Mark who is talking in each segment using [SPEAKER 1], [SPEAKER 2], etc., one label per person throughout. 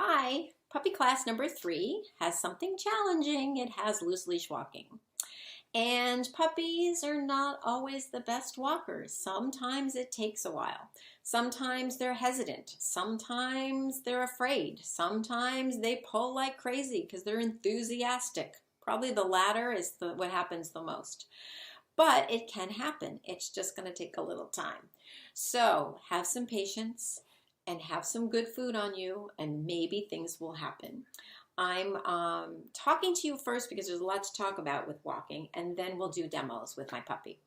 [SPEAKER 1] Hi, puppy class number 3 has something challenging. It has loose leash walking. And puppies are not always the best walkers. Sometimes it takes a while. Sometimes they're hesitant. Sometimes they're afraid. Sometimes they pull like crazy because they're enthusiastic. Probably the latter is what happens the most. But it can happen. It's just going to take a little time. So have some patience and have some good food on you, and maybe things will happen. I'm talking to you first because there's a lot to talk about with walking, and then we'll do demos with my puppy.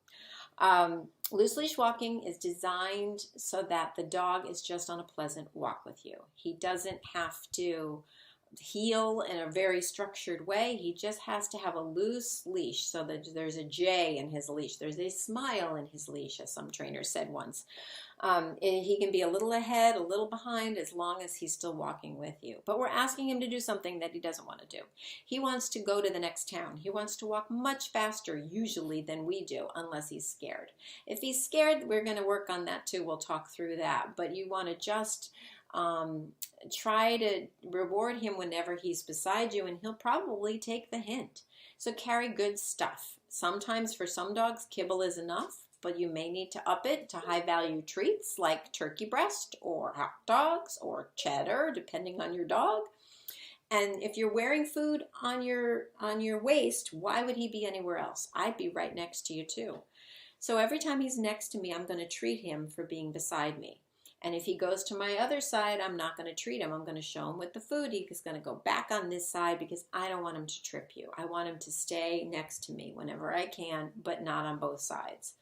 [SPEAKER 1] Loose leash walking is designed so that the dog is just on a pleasant walk with you. He doesn't have to heel in a very structured way. He just has to have a loose leash so that there's a J in his leash. There's a smile in his leash, as some trainer said once. He can be a little ahead, a little behind, as long as he's still walking with you. But we're asking him to do something that he doesn't want to do. He wants to go to the next town. He wants to walk much faster, usually, than we do, unless he's scared. If he's scared, we're going to work on that too. We'll talk through that. But you want to just try to reward him whenever he's beside you, and he'll probably take the hint. So carry good stuff. Sometimes for some dogs, kibble is enough, but you may need to up it to high-value treats like turkey breast or hot dogs or cheddar, depending on your dog. And if you're wearing food on your waist, why would he be anywhere else? I'd be right next to you too. So every time he's next to me, I'm going to treat him for being beside me. And if he goes to my other side, I'm not going to treat him. I'm going to show him with the food. He's going to go back on this side because I don't want him to trip you. I want him to stay next to me whenever I can, but not on both sides.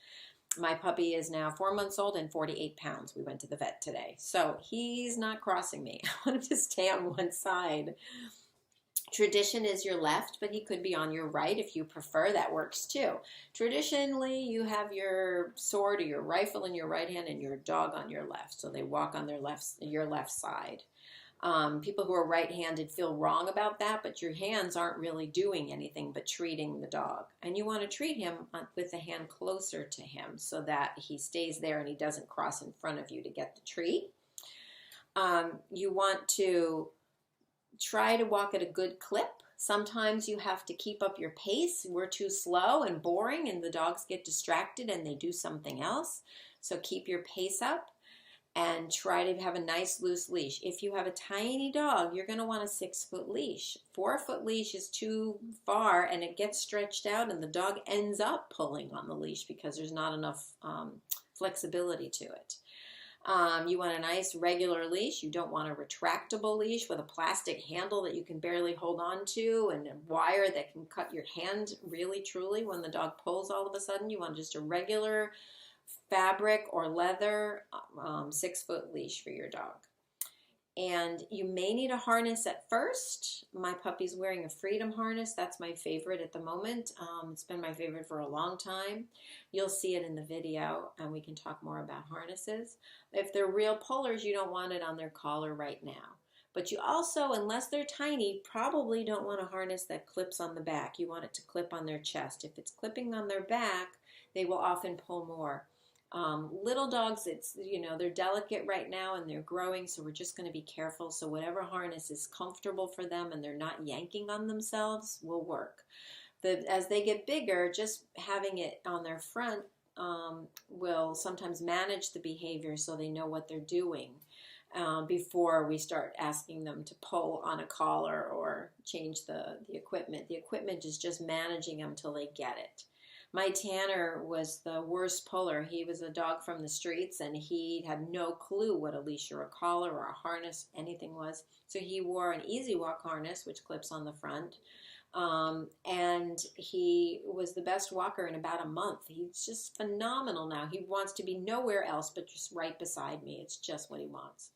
[SPEAKER 1] My puppy is now 4 months old and 48 pounds. We went to the vet today. So he's not crossing me. I want him to stay on one side. Tradition is your left, but he could be on your right if you prefer. That works too. Traditionally, you have your sword or your rifle in your right hand and your dog on your left. So they walk on your left side. People who are right-handed feel wrong about that, but your hands aren't really doing anything but treating the dog. And you want to treat him with the hand closer to him so that he stays there and he doesn't cross in front of you to get the treat. You want to try to walk at a good clip. Sometimes you have to keep up your pace. We're too slow and boring and the dogs get distracted and they do something else. So keep your pace up and try to have a nice loose leash. If you have a tiny dog, you're going to want a 6-foot leash. 4-foot leash is too far and it gets stretched out and the dog ends up pulling on the leash because there's not enough flexibility to it. You want a nice regular leash. You don't want a retractable leash with a plastic handle that you can barely hold on to and a wire that can cut your hand really truly when the dog pulls all of a sudden. You want just a regular fabric or leather 6-foot leash for your dog. And you may need a harness at first. My puppy's wearing a Freedom harness. That's my favorite at the moment. It's been my favorite for a long time. You'll see it in the video, and we can talk more about harnesses. If they're real pullers, you don't want it on their collar right now. But you also, unless they're tiny, probably don't want a harness that clips on the back. You want it to clip on their chest. If it's clipping on their back, they will often pull more. Little dogs, they're delicate right now and they're growing, so we're just going to be careful. So whatever harness is comfortable for them and they're not yanking on themselves will work. As they get bigger, just having it on their front will sometimes manage the behavior so they know what they're doing before we start asking them to pull on a collar or change the equipment. The equipment is just managing them till they get it. My Tanner was the worst puller. He was a dog from the streets and he had no clue what a leash or a collar or a harness, anything was. So he wore an Easy Walk harness, which clips on the front. And he was the best walker in about a month. He's just phenomenal now. He wants to be nowhere else but just right beside me. It's just what he wants.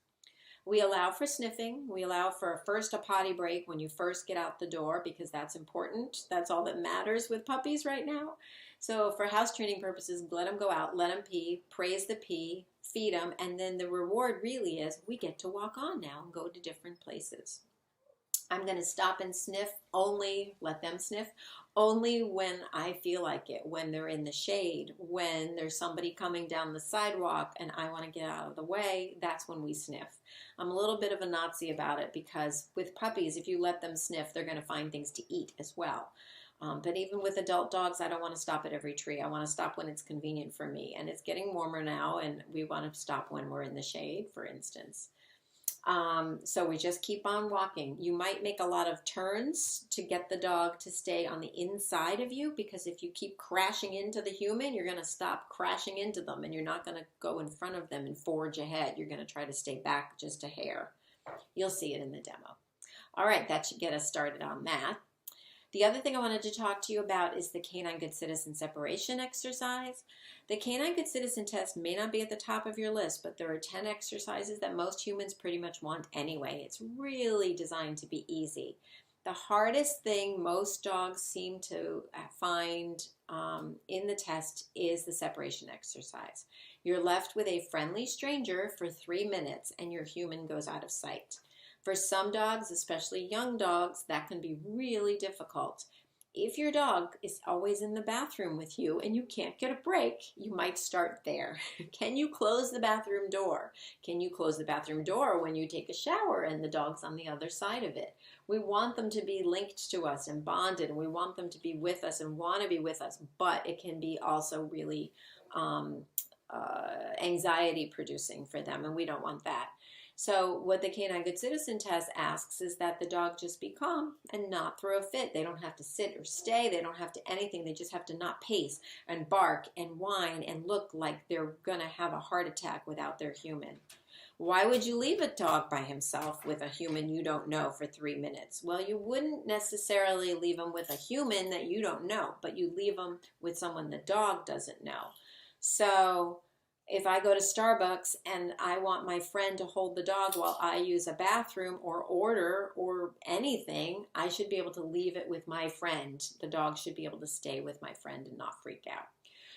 [SPEAKER 1] We allow for sniffing. We allow for a potty break when you first get out the door because that's important. That's all that matters with puppies right now. So for house training purposes, let them go out, let them pee, praise the pee, feed them, and then the reward really is we get to walk on now and go to different places. I'm going to stop and sniff only, let them sniff, only when I feel like it, when they're in the shade, when there's somebody coming down the sidewalk and I want to get out of the way, that's when we sniff. I'm a little bit of a Nazi about it because with puppies, if you let them sniff, they're going to find things to eat as well. But even with adult dogs, I don't want to stop at every tree. I want to stop when it's convenient for me. And it's getting warmer now, and we want to stop when we're in the shade, for instance. So we just keep on walking. You might make a lot of turns to get the dog to stay on the inside of you, because if you keep crashing into the human, you're going to stop crashing into them, and you're not going to go in front of them and forge ahead. You're going to try to stay back just a hair. You'll see it in the demo. All right, that should get us started on that. The other thing I wanted to talk to you about is the Canine Good Citizen separation exercise. The Canine Good Citizen test may not be at the top of your list, but there are 10 exercises that most humans pretty much want anyway. It's really designed to be easy. The hardest thing most dogs seem to find in the test is the separation exercise. You're left with a friendly stranger for 3 minutes and your human goes out of sight. For some dogs, especially young dogs, that can be really difficult. If your dog is always in the bathroom with you and you can't get a break, you might start there. Can you close the bathroom door? Can you close the bathroom door when you take a shower and the dog's on the other side of it? We want them to be linked to us and bonded, and we want them to be with us and want to be with us, but it can be also really anxiety producing for them, and we don't want that. So what the Canine Good Citizen test asks is that the dog just be calm and not throw a fit. They don't have to sit or stay. They don't have to anything. They just have to not pace and bark and whine and look like they're going to have a heart attack without their human. Why would you leave a dog by himself with a human you don't know for 3 minutes? Well, you wouldn't necessarily leave him with a human that you don't know, but you leave him with someone the dog doesn't know. So if I go to Starbucks and I want my friend to hold the dog while I use a bathroom or order or anything, I should be able to leave it with my friend. The dog should be able to stay with my friend and not freak out.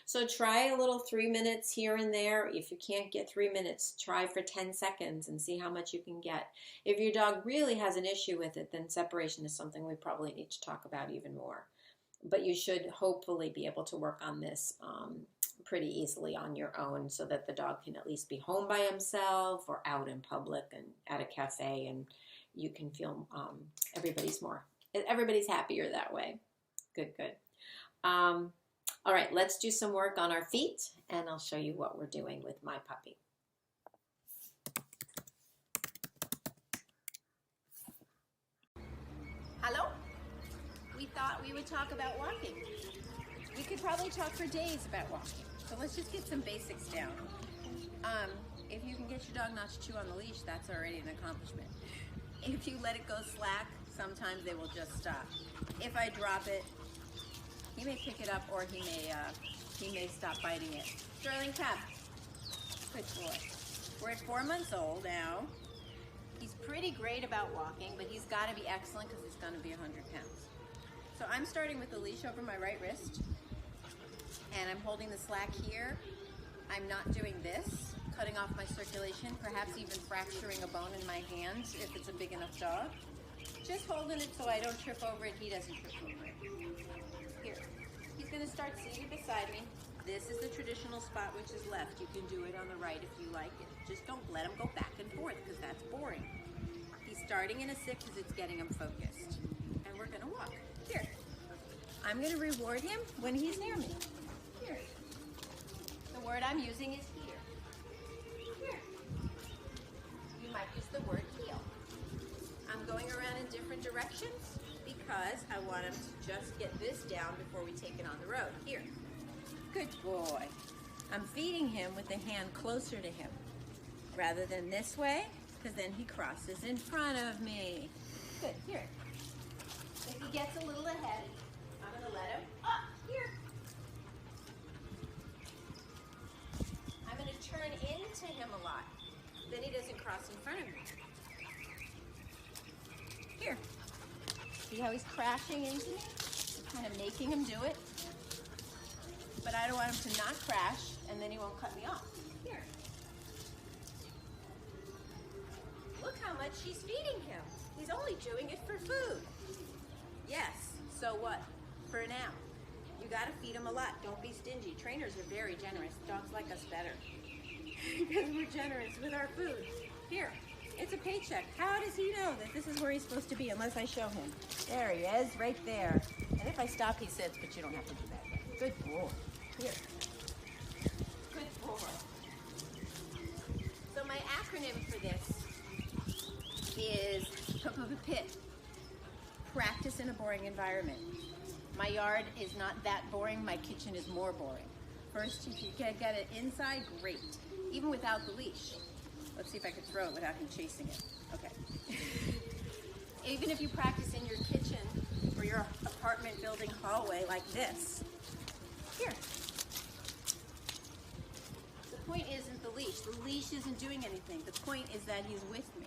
[SPEAKER 1] So try a little 3 minutes here and there. If you can't get 3 minutes, try for 10 seconds and see how much you can get. If your dog really has an issue with it, then separation is something we probably need to talk about even more. But you should hopefully be able to work on this pretty easily on your own so that the dog can at least be home by himself or out in public and at a cafe, and you can feel everybody's happier that way. Good. All right, let's do some work on our feet, and I'll show you what we're doing with my puppy. Hello? We thought we would talk about walking. We could probably talk for days about walking. So let's just get some basics down. If you can get your dog not to chew on the leash, that's already an accomplishment. If you let it go slack, sometimes they will just stop. If I drop it, he may pick it up or he may stop biting it. Sterling Cap. Good boy. We're at 4 months old now. He's pretty great about walking, but he's got to be excellent because he's going to be 100 pounds. So I'm starting with the leash over my right wrist, and I'm holding the slack here. I'm not doing this, cutting off my circulation, perhaps even fracturing a bone in my hand if it's a big enough dog. Just holding it so I don't trip over it, he doesn't trip over it. Here, he's gonna start seated beside me. This is the traditional spot, which is left. You can do it on the right if you like it. Just don't let him go back and forth because that's boring. He's starting in a sit because it's getting him focused. And we're gonna walk. Here. I'm going to reward him when he's near me. Here. The word I'm using is here. Here. You might use the word heel. I'm going around in different directions because I want him to just get this down before we take it on the road. Here. Good boy. I'm feeding him with the hand closer to him rather than this way, because then he crosses in front of me. Good. Here. If he gets a little ahead, I'm going to let him up here. I'm going to turn into him a lot. Then he doesn't cross in front of me. Here. See how he's crashing into me? I'm kind of making him do it. But I don't want him to not crash, and then he won't cut me off. Here. Look how much she's feeding him. He's only
[SPEAKER 2] only doing it for food. Yes, so what? For now. You gotta feed them a lot. Don't be stingy. Trainers are very generous. Dogs like us better. Because we're generous with our food. Here, it's a paycheck. How does he know that this is where he's supposed to be unless I show him? There he is, right there. And if I stop, he sits, but you don't have to do that yet. Good boy. Here. Good boy. So my acronym for this is PPIT. Practice in a boring environment. My yard is not that boring. My kitchen is more boring. First, if you can get it inside, great. Even without the leash. Let's see if I can throw it without him chasing it. Okay. Even if you practice in your kitchen or your apartment building hallway like this. Here. The point isn't the leash. The leash isn't doing anything. The point is that he's with me.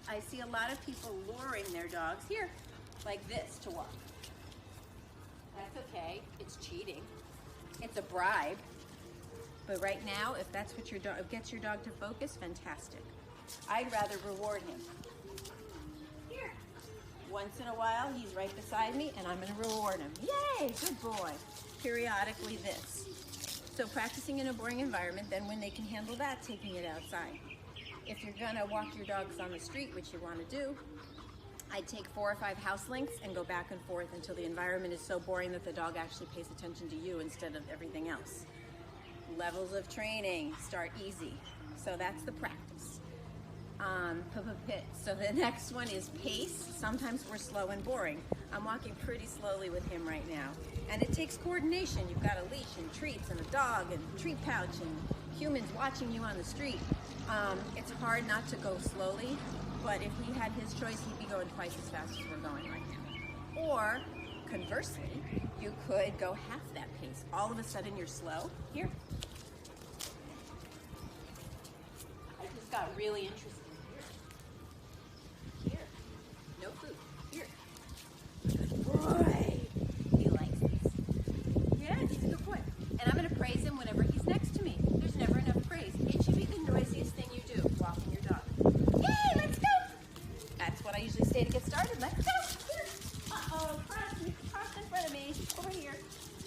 [SPEAKER 2] I see a lot of people luring their dogs here, like this, to walk. That's okay. It's cheating. It's a bribe. But right now, if that's what your dog gets your dog to focus, fantastic. I'd rather reward him. Here. Once in a while, he's right beside me, and I'm going to reward him. Yay, good boy. Periodically this. So practicing in a boring environment, then when they can handle that, taking it outside. If you're going to walk your dogs on the street, which you want to do, I'd take 4 or 5 house lengths and go back and forth until the environment is so boring that the dog actually pays attention to you instead of everything else. Levels of training, start easy. So that's the practice. PPIT. So the next one is pace. Sometimes we're slow and boring. I'm walking pretty slowly with him right now. And it takes coordination. You've got a leash and treats and a dog and treat pouch and humans watching you on the street. It's hard not to go slowly, but if he had his choice, he'd be going twice as fast as we're going right now. Or, conversely, you could go half that pace. All of a sudden, you're slow. Here. I just got really interested. Here. No food. Here. Good boy. He likes this. Yeah, he's a good boy. And I'm going to praise him whenever he's next to me. There's never enough praise. It should be the noisiest thing you do, walking your dog. Yay, let's go! That's what I usually say to get started. Let's go! Here. Uh-oh, cross in front of me. Over here.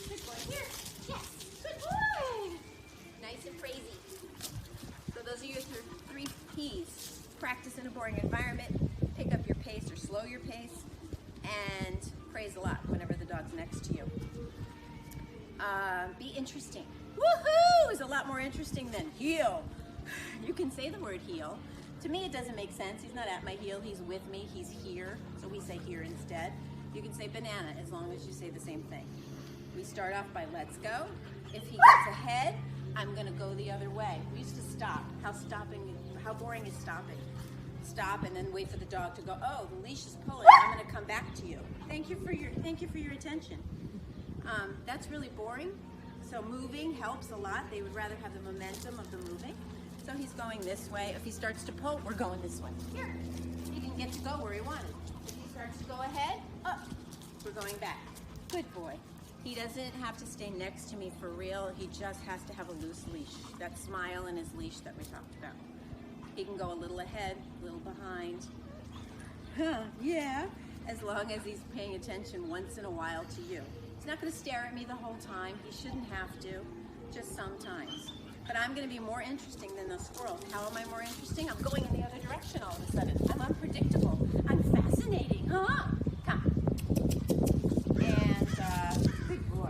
[SPEAKER 2] Good boy. Here. Yes. Good boy. Nice and crazy. So those are your 3 P's. Practice in a boring environment, pick up your pace or slow your pace, and praise a lot whenever the dog's next to you. Be interesting. Woohoo is a lot more interesting than heel. You can say the word heel. To me, it doesn't make sense. He's not at my heel. He's with me. He's here. So we say here instead. You can say banana as long as you say the same thing. We start off by let's go. If he gets ahead, I'm going to go the other way. We used to stop. How boring is stopping? Stop and then wait for the dog to go, oh, the leash is pulling. I'm going to come back to you. Thank you for your attention. That's really boring. So moving helps a lot. They would rather have the momentum of the moving. So he's going this way. If he starts to pull, we're going this way. Here. He can get to go where he wanted. If he starts to go ahead, up. We're going back. Good boy. He doesn't have to stay next to me for real. He just has to have a loose leash. That smile and his leash that we talked about. He can go a little ahead, a little behind. Yeah. As long as he's paying attention once in a while to you. He's not going to stare at me the whole time. He shouldn't have to, just sometimes. But I'm going to be more interesting than those squirrels. How am I more interesting? I'm going in the other direction all of a sudden. I'm unpredictable. I'm fascinating, huh? Come. And, good boy.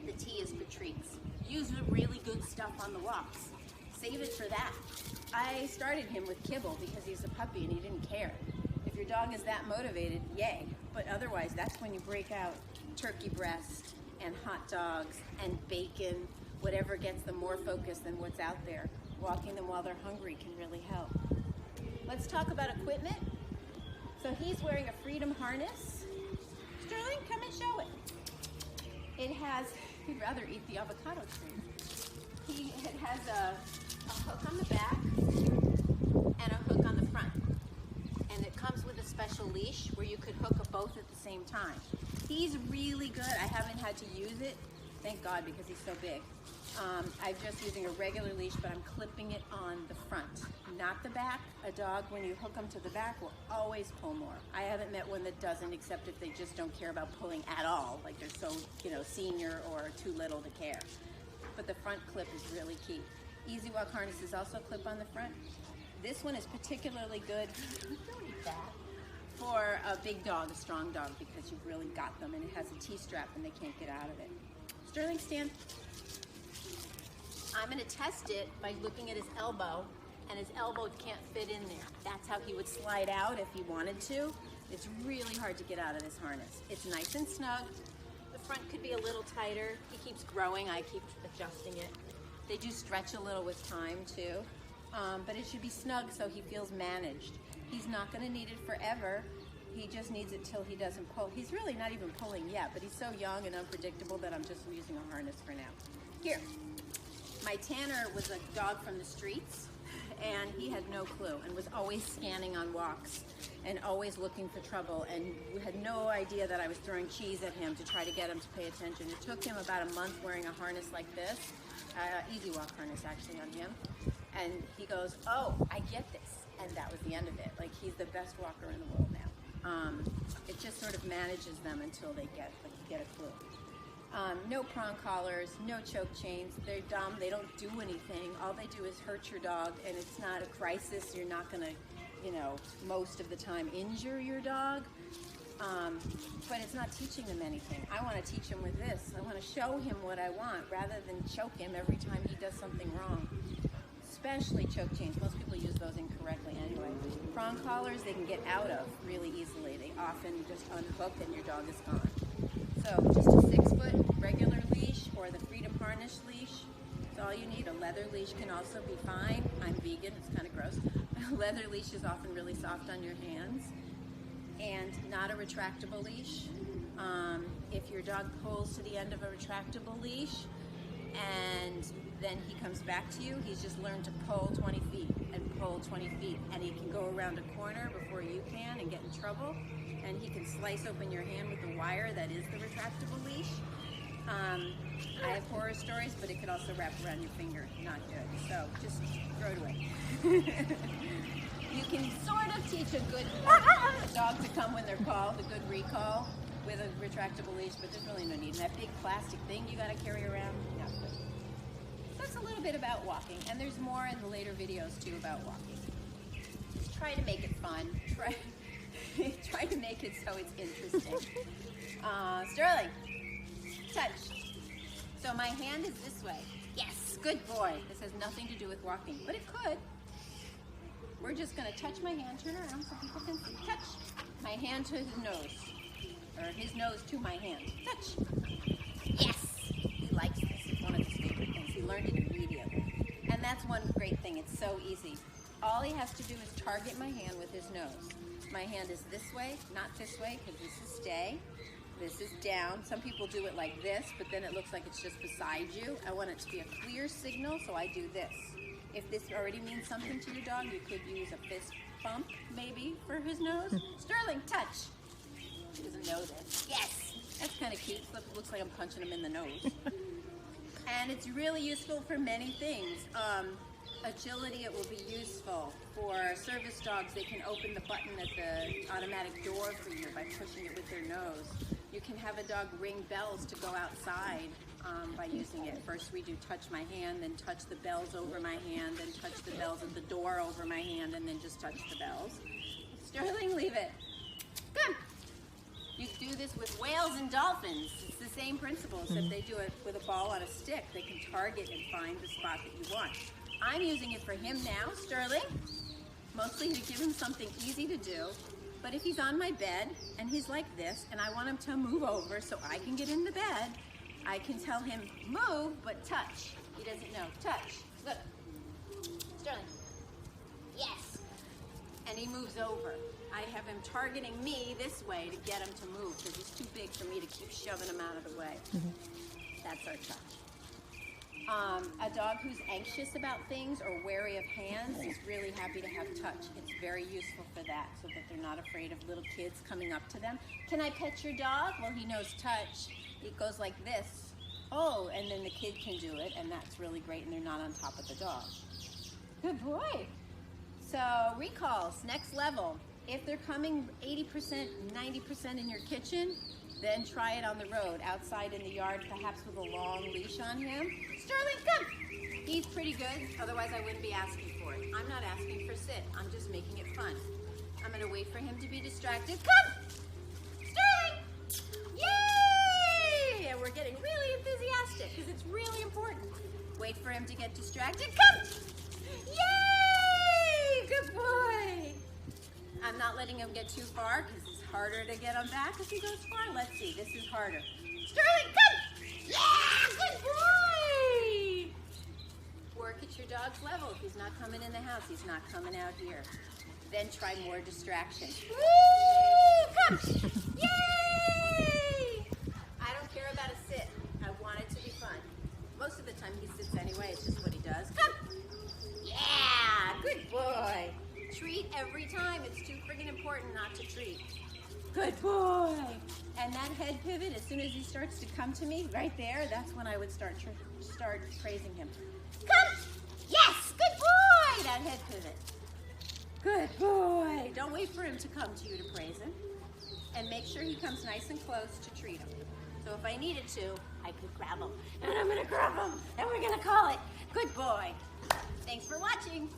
[SPEAKER 2] The T is for treats. Use the really good stuff on the walks. Save it for that. I started him with kibble because he's a puppy and he didn't care. If your dog is that motivated, yay. But otherwise, that's when you break out turkey breast and hot dogs and bacon, whatever gets them more focused than what's out there. Walking them while they're hungry can really help. Let's talk about equipment. So he's wearing a Freedom harness. Sterling, come and show it. It has, he'd rather eat the avocado tree. It has a hook on the back and a hook on the front. And it comes with a special leash where you could hook both at the same time. He's really good. I haven't had to use it, thank God, because he's so big. I'm just using a regular leash, but I'm clipping it on the front, not the back. A dog, when you hook them to the back, will always pull more. I haven't met one that doesn't, except if they just don't care about pulling at all, like they're so, senior or too little to care. But the front clip is really key. Easy Walk harnesses also clip on the front. This one is particularly good for a big dog, a strong dog, because you've really got them, and it has a T-strap and they can't get out of it. Sterling, stand. I'm going to test it by looking at his elbow, and his elbow can't fit in there. That's how he would slide out if he wanted to. It's really hard to get out of this harness. It's nice and snug. The front could be a little tighter. He keeps growing. I keep adjusting it. They do stretch a little with time too, but it should be snug so he feels managed. He's not going to need it forever. He just needs it till he doesn't pull. He's really not even pulling yet, but he's so young and unpredictable that I'm just using a harness for now. Here. My Tanner was a dog from the streets, and he had no clue and was always scanning on walks and always looking for trouble, and we had no idea that I was throwing cheese at him to try to get him to pay attention. It took him about a month wearing a harness like this, Easy Walk harness actually on him, and he goes, "Oh, I get this," and that was the end of it. Like, he's the best walker in the world now. It just sort of manages them until they get a clue. No prong collars, no choke chains. They're dumb. They don't do anything. All they do is hurt your dog, and it's not a crisis. You're not going to, most of the time injure your dog. But it's not teaching them anything. I want to teach him with this. I want to show him what I want rather than choke him every time he does something wrong. Especially choke chains. Most people use those incorrectly anyway. Prong collars, they can get out of really easily. They often just unhook and your dog is gone. So just a 6-foot regular leash or the Freedom Harness leash. That's all you need. A leather leash can also be fine. I'm vegan, it's kind of gross. A leather leash is often really soft on your hands. And not a retractable leash. If your dog pulls to the end of a retractable leash and then he comes back to you, he's just learned to pull 20 feet and pull 20 feet. And he can go around a corner before you can and get in trouble. And he can slice open your hand with the wire that is the retractable leash. I have horror stories, but it could also wrap around your finger. Not good. So just throw it away. You can sort of teach a good dog to come when they're called, a good recall with a retractable leash, but there's really no need. And that big plastic thing you got to carry around, not good. That's a little bit about walking, and there's more in the later videos too about walking. Just try to make it fun. Try to make it so it's interesting. Sterling, touch. So my hand is this way. Yes, good boy. This has nothing to do with walking, but it could. We're just going to touch my hand, turn around so people can see. Touch. My hand to his nose, or his nose to my hand. Touch. Yes, he likes this. It's one of his favorite things. He learned it immediately. And that's one great thing. It's so easy. All he has to do is target my hand with his nose. My hand is this way, not this way, because this is stay. This is down. Some people do it like this, but then it looks like it's just beside you. I want it to be a clear signal, so I do this. If this already means something to your dog, you could use a fist bump, maybe, for his nose. Sterling, touch. He doesn't know this. Yes. That's kind of cute. It looks like I'm punching him in the nose. And it's really useful for many things. Agility, it will be useful. For service dogs, they can open the button at the automatic door for you by pushing it with their nose. You can have a dog ring bells to go outside by using it. First we do touch my hand, then touch the bells over my hand, then touch the bells of the door over my hand, and then just touch the bells. Sterling, leave it. Come. You do this with whales and dolphins. It's the same principle, except they do it with a ball on a stick. They can target and find the spot that you want. I'm using it for him now, Sterling, mostly to give him something easy to do. But if he's on my bed and he's like this and I want him to move over so I can get in the bed, I can tell him move, but touch. He doesn't know. Touch. Look. Sterling. Yes. And he moves over. I have him targeting me this way to get him to move because he's too big for me to keep shoving him out of the way. That's our touch. A dog who's anxious about things or wary of hands is really happy to have touch. It's very useful for that so that they're not afraid of little kids coming up to them. Can I pet your dog? Well, he knows touch. It goes like this. Oh, and then the kid can do it, and that's really great, and they're not on top of the dog. Good boy. So recalls, next level. If they're coming 80%, 90% in your kitchen, then try it on the road, outside in the yard, perhaps with a long leash on him. Sterling, come! He's pretty good, otherwise I wouldn't be asking for it. I'm not asking for sit, I'm just making it fun. I'm gonna wait for him to be distracted. Come! Sterling! Yay! And we're getting really enthusiastic because it's really important. Wait for him to get distracted. Come! Yay! Good boy! I'm not letting him get too far because it's harder to get him back if he goes far. Let's see, this is harder. Sterling, come! Yeah! Good boy! Work at your dog's level. If he's not coming in the house, he's not coming out here. Then try more distraction. Woo! Come! Yay! I don't care about a sit. I want it to be fun. Most of the time he sits anyway. It's just what he does. Come! Yeah! Good boy. Treat every time. It's too friggin' important not to treat. Good boy. And that head pivot, as soon as he starts to come to me, right there, that's when I would start praising him. Come! Yes! Good boy! That head pivot. Good boy. Don't wait for him to come to you to praise him. And make sure he comes nice and close to treat him. So if I needed to, I could grab him. And I'm going to grab him. And we're going to call it. Good boy. Thanks for watching.